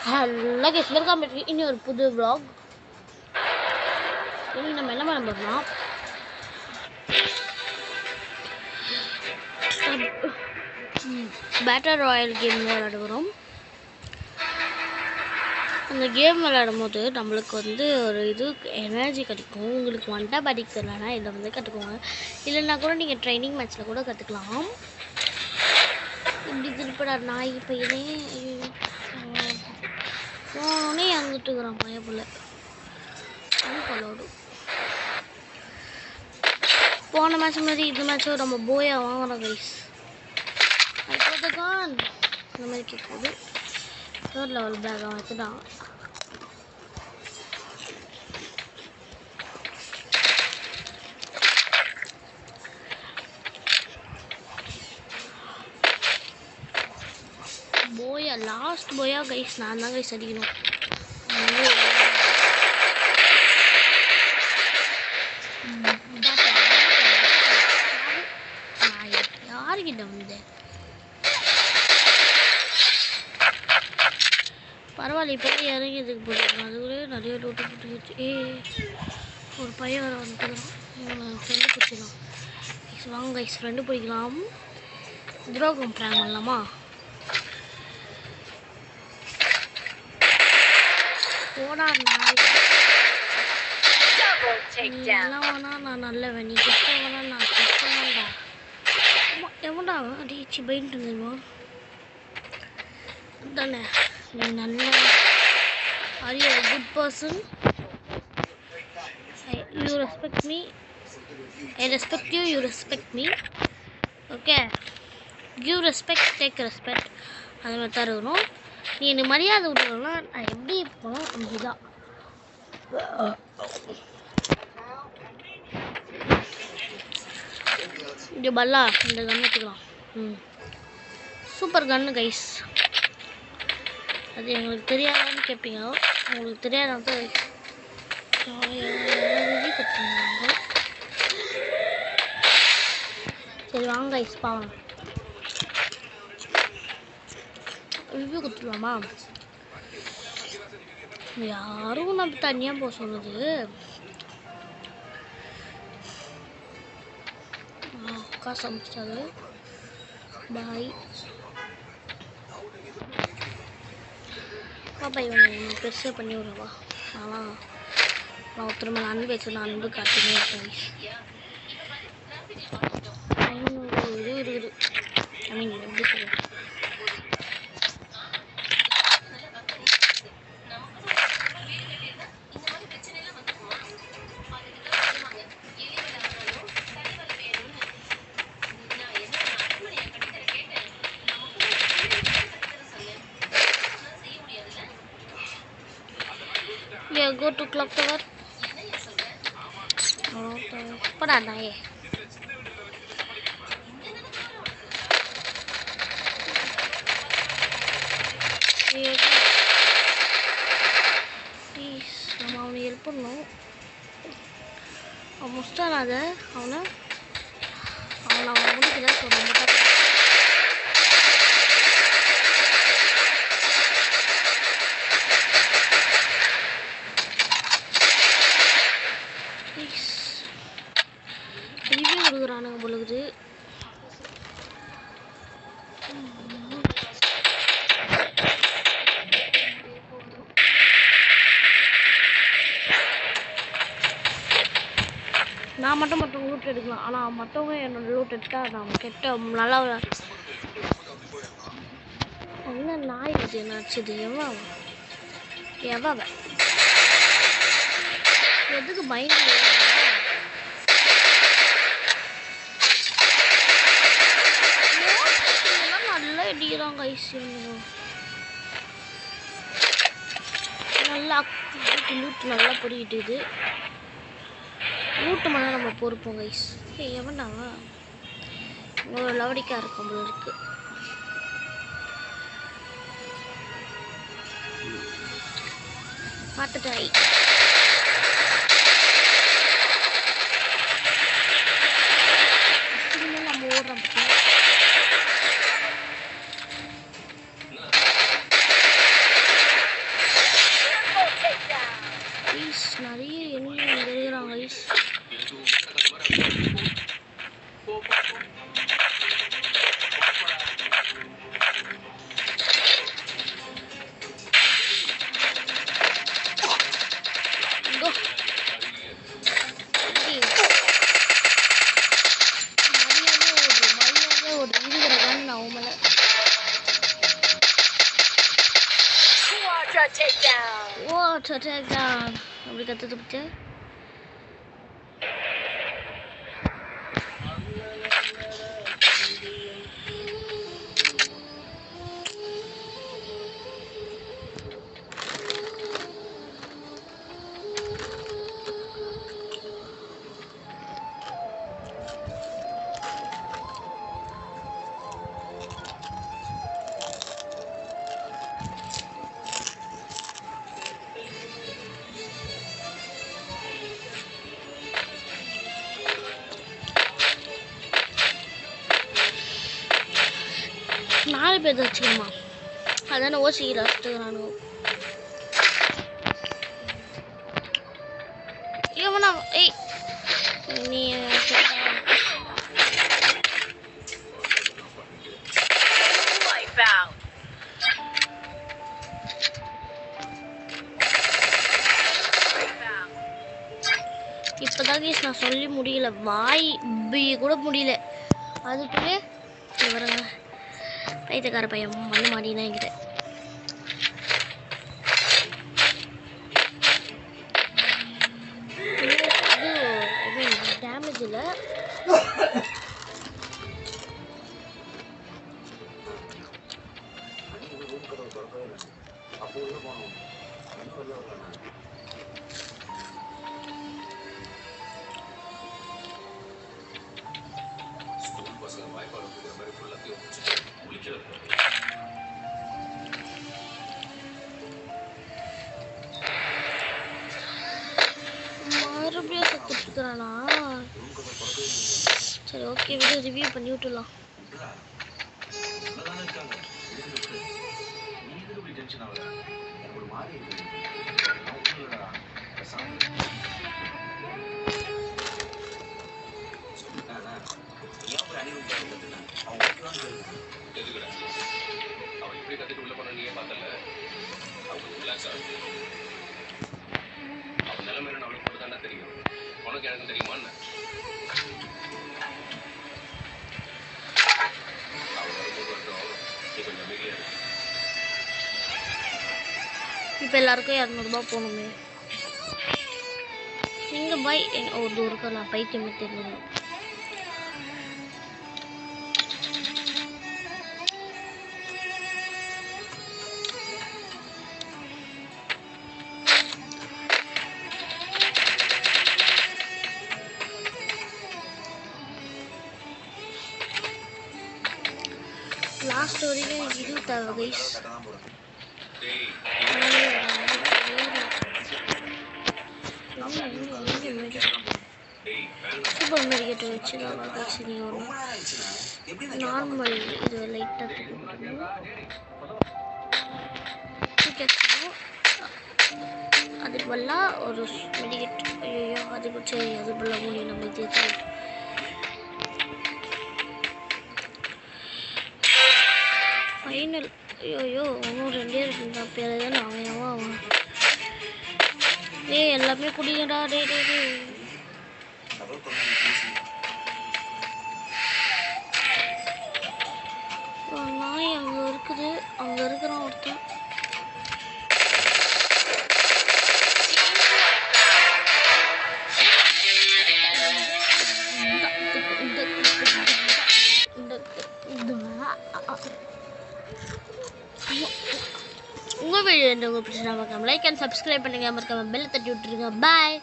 Hello guys, welcome back இனி ஒரு புது vlog. இன்னைக்கு நம்ம என்ன பண்ண போறோம்னா பேட்டர் ராயல் கேம் விளையாட போகிறோம். அந்த கேம் விளையாடும் போது நம்மளுக்கு ஒரு இது எனர்ஜி கிடைக்கும். உங்களுக்கு ஒன் டாப் அடிக்ட் தெரியலனா இதில் கற்றுக்கோங்க. இல்லைன்னா கூட நீங்கள் ட்ரைனிங் மேட்ச்சில் கூட கற்றுக்கலாம். இப்படி திருப்பிடா நாய் பையனே போனோடனே இறந்துட்டு இருக்கிறான் பையன் போல. போன மேட்ச் மாதிரி இந்த மேட்ச்சும் நம்ம போயா வாங்குறோம் கைஸ். அதுதான் இந்த மாதிரி கேட்குது. தேர்ட் லெவல் பேக் வச்சுதான் போயா லாஸ்ட் போயா கைஸ். நான் தான் கைஸ் அடிக்கணும். யாருக்கிட்ட வந்து பரவாயில்ல, இப்போ இறங்கியதுக்கு போட்டுருக்கோம். அதுக்குள்ளே நிறைய லோட்டு போட்டுக்கிச்சு. ஒரு பையன் வர வந்துட்டுக்கிறான். ஃப்ரெண்டு பிடிச்சிக்கலாம். வாங்க கைஸ், ஃப்ரெண்டு பிடிக்கலாம். துரோகம் ப்ராங் பண்ணலாமா? போடா நாய். எல்லாம் வேணா நான் நல்லவன், நீ கெட்டவனா நான் கெட்டவன்டா. எவன்டா அடிச்சு போயிட்டு இருந்தேன் தானே. நீ நல்ல are you a good person? You respect me, I respect you, you respect me. Okay, give respect, take respect. அது மாதிரி தான் இருக்கணும். நீ எனக்கு மரியாதை விட்டுக்கணும்னா நான் எப்படி இருப்போம் அப்படிதான். இது பல்லா இந்த கன் வச்சுக்கலாம். சூப்பர் கன்னு கைஸ். அது எங்களுக்கு தெரியாதான்னு கேட்பீங்க. உங்களுக்கு தெரியாத சரி வாங்க கைஸ் பாவம் ரிவ்யூ கொடுத்துருவாமா? யாரும் நம்ம தனியாக போக சொல்லுது. அக்கா சமைச்சாது. பாய் பாப்பா, இவன் பெருசாக பண்ணி விடுவா. ஆனால் நான் திரும்ப அன்பு வச்சு நான் அன்பு காட்டினே இருக்கேன். இது இருக்குது. ஐ மீன் எப்படி சொல்லுவேன், go to clock tower. Pada naik. Please, nama awak help no. Awak mesti ada. Awak mesti kita suruh muka. Review கொடுக்குறானுங்க பொழுது. நான் மட்டும் லூட் எடுக்கலாம். ஆனால் மற்றவங்க என்னோட லூட் எடுத்தால் நான் கெட்ட நல்லா என்ன நாய் இது நடிச்சது. எவ எதுக்கு பயந்து நல்லா அடிக்கிறான் கைஸ். நல்லா லூட் நல்லா பொறிக்கிட்டு லூட்டு மேலே நம்ம பொறுப்போம் கைஸ். எவன்டாவா ஒரு லவடிக்கா இருக்கும் போல இருக்கு. பார்த்துட்டாய். நம்ம ஓடுறோம். Water takedown. அப்படி கத்துட்டு போச்சு. நாலு பேர் வச்சுக்கணுமா? அதான ஓசிக்கிற நானும் இவனா ஏய் நீ இப்போதான் நான் சொல்லி முடியல, வாய் பி கூட முடியல, அதுக்குள்ளே வரங்க பைத்தியக்கார பையன் மண்ணு மாட்டினா என்கிட்ட. இது டேமேஜ் இல்லை, மறுபடியும் செத்துட்டுருக்கானா? சரி ஓகே விட ரிவ்யூ பண்ணி விட்டுலாம். இப்போ எல்லாருக்கும் 200 ரூபாய் போகணுமே. எங்க பாய் ஒரு தூரம் நான் பைத்தியமே தெரியல. லாஸ்ட் வரைக்கும் இது தேவை கைஸ். சூப்பர் மெடிக்கெட் வச்சு தான் சரி வரும். நார்மல் இது லைட்டாக அதுக்கு பதிலாக ஒரு மெடிக்கெட். ஐயோ அதுக்கு சரி அது பதிலாக முடியும் நம்ம தேர்ச்சி. ஃபைனல் ஐயோ இன்னும் 2 இருக்குங்க பேர் தான் அவன் ஏய் எல்லாமே குடிங்கடா. டே டே டே நாய் அங்கே இருக்குது, அங்கே இருக்கிறான் ஒருத்தன். உங்கள் வீடியோ உங்களுக்கு பிடிச்சா மறக்காம லைக் அண்ட் சப்ஸ்கிரைப் பண்ணுங்க, மறக்காம பெல் தட்டி விட்டுருங்க. பாய்.